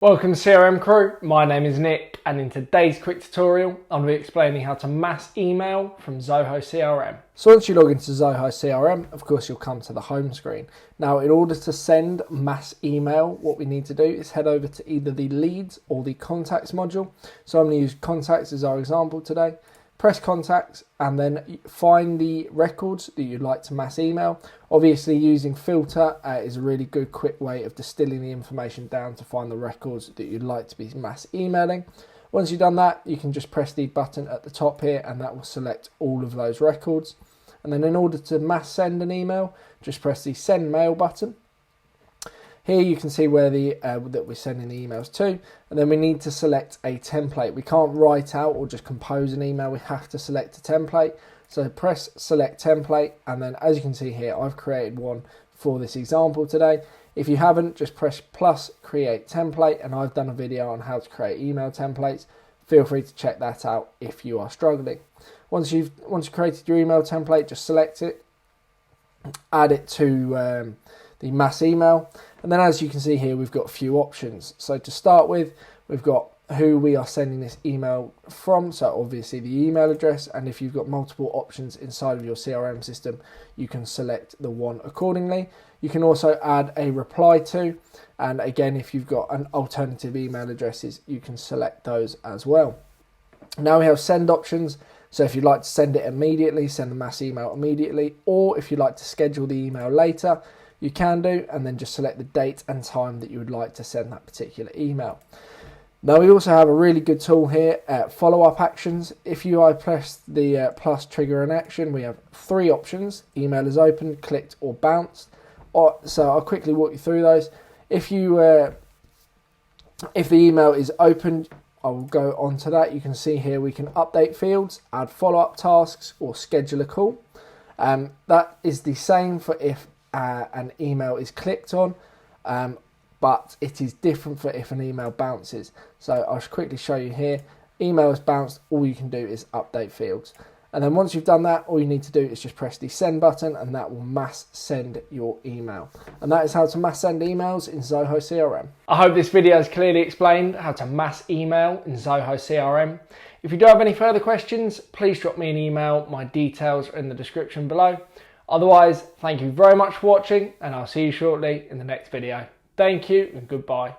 Welcome to CRM Crew, my name is Nick and in today's quick tutorial I'm going to be explaining how to mass email from Zoho CRM. So once you log into Zoho CRM, of course you'll come to the home screen. Now in order to send mass email, what we need to do is head over to either the leads or the contacts module. So I'm going to use contacts as our example today. Press contacts and then find the records that you'd like to mass email. Obviously using filter is a really good quick way of distilling the information down to find the records that you'd like to be mass emailing. Once you've done that, you can just press the button at the top here and that will select all of those records. And then in order to mass send an email, just press the send mail button. Here you can see where that we're sending the emails to, and then we need to select a template. We can't write out or just compose an email, we have to select a template. So press select template, and then as you can see here, I've created one for this example today. If you haven't, just press plus create template, and I've done a video on how to create email templates. Feel free to check that out if you are struggling. Once you've created your email template, just select it, add it to the mass email, and then as you can see here we've got a few options. So to start with, we've got who we are sending this email from, so obviously the email address, and if you've got multiple options inside of your CRM system you can select the one accordingly. You can also add a reply to, and again if you've got an alternative email addresses you can select those as well. Now we have send options, so if you'd like to send it immediately, send the mass email immediately, or if you'd like to schedule the email later, you can do, and then just select the date and time that you would like to send that particular email. Now we also have a really good tool here, follow-up actions. If you press the plus trigger an action, we have three options: email is opened, clicked, or bounced. So I'll quickly walk you through those. If the email is opened, I will go on to that. You can see here we can update fields, add follow-up tasks, or schedule a call. That is the same for if an email is clicked on, but it is different for if an email bounces. So I'll just quickly show you here. Email is bounced, all you can do is update fields. And then once you've done that, all you need to do is just press the send button and that will mass send your email. And that is how to mass send emails in Zoho CRM. I hope this video has clearly explained how to mass email in Zoho CRM. If you do have any further questions, please drop me an email. My details are in the description below. Otherwise, thank you very much for watching and I'll see you shortly in the next video. Thank you and goodbye.